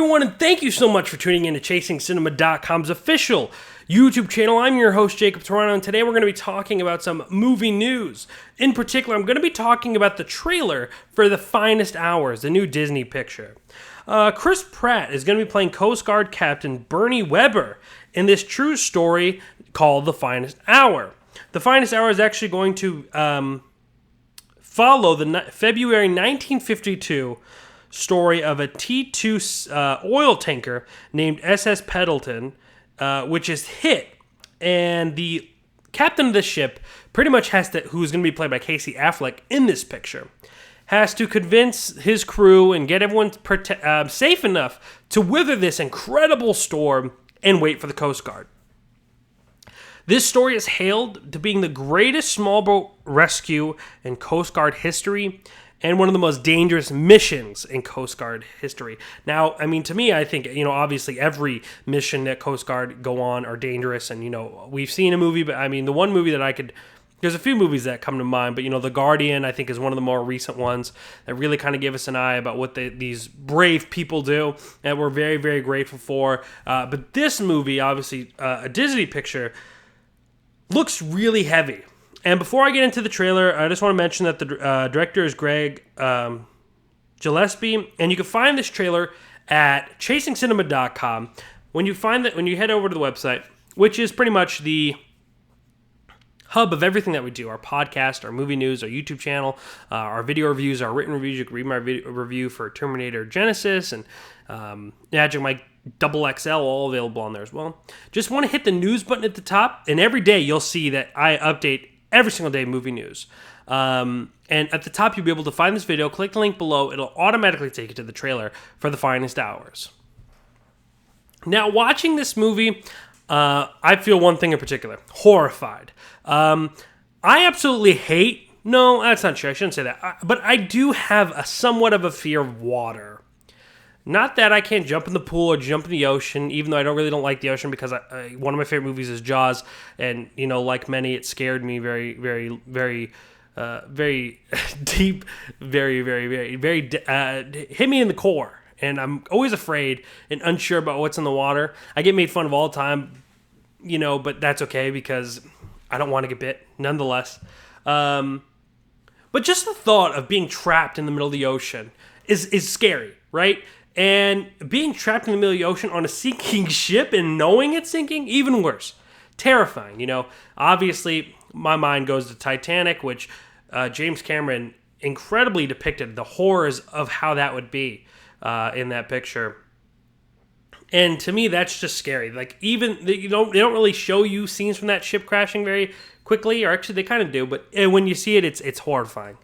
everyone, and thank you so much for tuning in to ChasingCinema.com's official YouTube channel. I'm your host, Jacob Toronto, and today we're going to be talking about some movie news. In particular, I'm going to be talking about the trailer for The Finest Hours, the new Disney picture. Chris Pratt is going to be playing Coast Guard Captain Bernie Weber in this true story called The Finest Hour. The Finest Hour is actually going to follow the February 1952 story of a T2 oil tanker named SS Pendleton, which is hit, and the captain of the ship pretty much has to, who's going to be played by Casey Affleck in this picture, has to convince his crew and get everyone safe enough to weather this incredible storm and wait for the Coast Guard. This story is hailed to being the greatest small boat rescue in Coast Guard history and one of the most dangerous missions in Coast Guard history. Now, I mean, to me, I think, obviously every mission that Coast Guard go on are dangerous. And, we've seen a movie, but I mean, the one movie that there's a few movies that come to mind, but, The Guardian, I think, is one of the more recent ones that really kind of give us an eye about what these brave people do, and we're very, very grateful for. But this movie, obviously, a Disney picture, looks really heavy. And before I get into the trailer, I just want to mention that the director is Greg Gillespie, and you can find this trailer at ChasingCinema.com. When you head over to the website, which is pretty much the hub of everything that we do, our podcast, our movie news, our YouTube channel, our video reviews, our written reviews. You can read my review for Terminator Genesis and Magic Mike XXL, all available on there as well. Just want to hit the news button at the top, and every day you'll see that I update every single day movie news. And at the top, you'll be able to find this video. Click the link below. It'll automatically take you to the trailer for The Finest Hours. Now, watching this movie, I feel one thing in particular. Horrified. I absolutely hate... No, that's not true. I shouldn't say that. But I do have somewhat of a fear of water. Not that I can't jump in the pool or jump in the ocean, even though I really don't like the ocean, because one of my favorite movies is Jaws, and like many, it scared me very, very, very, very deep, very, very, very, very hit me in the core, and I'm always afraid and unsure about what's in the water. I get made fun of all the time, but that's okay because I don't want to get bit, nonetheless. But just the thought of being trapped in the middle of the ocean is scary, right? And being trapped in the middle of the ocean on a sinking ship and knowing it's sinking, even worse. Terrifying, Obviously, my mind goes to Titanic, which James Cameron incredibly depicted the horrors of how that would be in that picture. And to me, that's just scary. Like, even they don't really show you scenes from that ship crashing very quickly, or actually they kind of do, but when you see it, it's horrifying.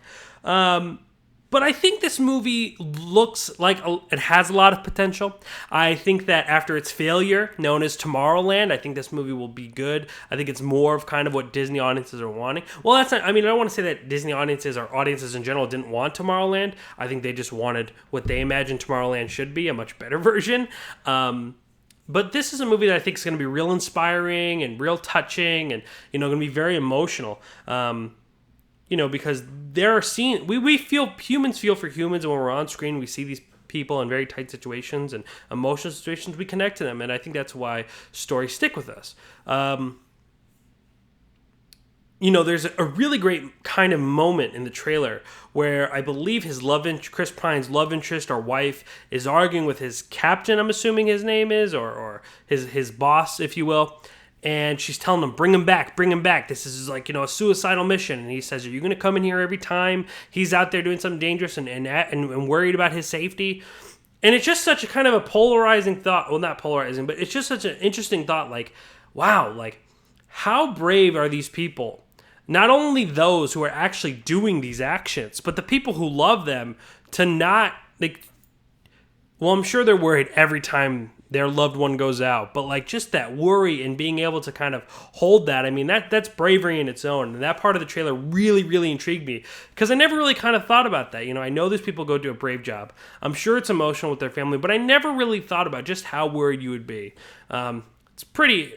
But I think this movie looks like it has a lot of potential. I think that after its failure, known as Tomorrowland, I think this movie will be good. I think it's more of kind of what Disney audiences are wanting. Well, that's not, I don't want to say that Disney audiences or audiences in general didn't want Tomorrowland. I think they just wanted what they imagined Tomorrowland should be, a much better version. But this is a movie that I think is going to be real inspiring and real touching and, going to be very emotional. Because there are scenes, humans feel for humans, and when we're on screen, we see these people in very tight situations and emotional situations, we connect to them, and I think that's why stories stick with us. There's a really great kind of moment in the trailer where I believe Chris Pine's love interest or wife is arguing with his captain, I'm assuming his name is, or his boss, if you will. And she's telling him, bring him back. This is like, a suicidal mission. And he says, are you going to come in here every time he's out there doing something dangerous and worried about his safety? And it's just such a kind of a polarizing thought. Well, not polarizing, but it's just such an interesting thought. Like, wow, like how brave are these people? Not only those who are actually doing these actions, but the people who love them to not, I'm sure they're worried every time their loved one goes out, but just that worry and being able to kind of hold that, that's bravery in its own. And that part of the trailer really, really intrigued me because I never really kind of thought about that. I know these people go do a brave job. I'm sure it's emotional with their family, but I never really thought about just how worried you would be. It's pretty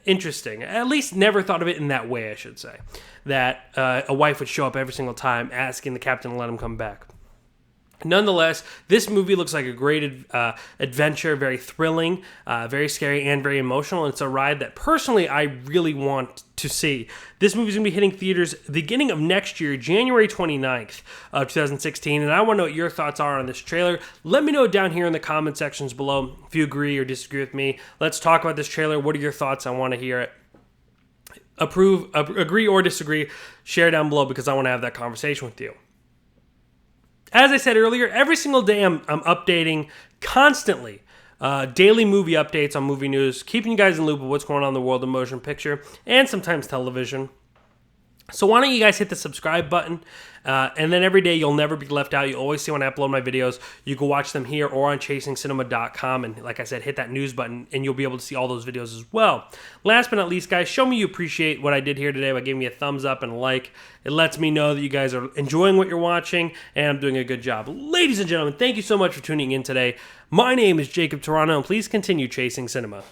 interesting. At least never thought of it in that way, I should say. That a wife would show up every single time asking the captain to let him come back. Nonetheless, this movie looks like a great adventure, very thrilling, very scary, and very emotional. It's a ride that personally I really want to see. This movie is going to be hitting theaters beginning of next year, January 29th of 2016, and I want to know what your thoughts are on this trailer. Let me know down here in the comment sections below if you agree or disagree with me. Let's talk about this trailer. What are your thoughts? I want to hear it. Agree or disagree, share down below because I want to have that conversation with you. As I said earlier, every single day I'm updating constantly. Daily movie updates on movie news, keeping you guys in the loop of what's going on in the world of motion picture and sometimes television. So why don't you guys hit the subscribe button, and then every day you'll never be left out. You always see when I upload my videos. You can watch them here or on ChasingCinema.com, and like I said, hit that news button, and you'll be able to see all those videos as well. Last but not least, guys, show me you appreciate what I did here today by giving me a thumbs up and a like. It lets me know that you guys are enjoying what you're watching, and I'm doing a good job. Ladies and gentlemen, thank you so much for tuning in today. My name is Jacob Toronto, and please continue chasing cinema.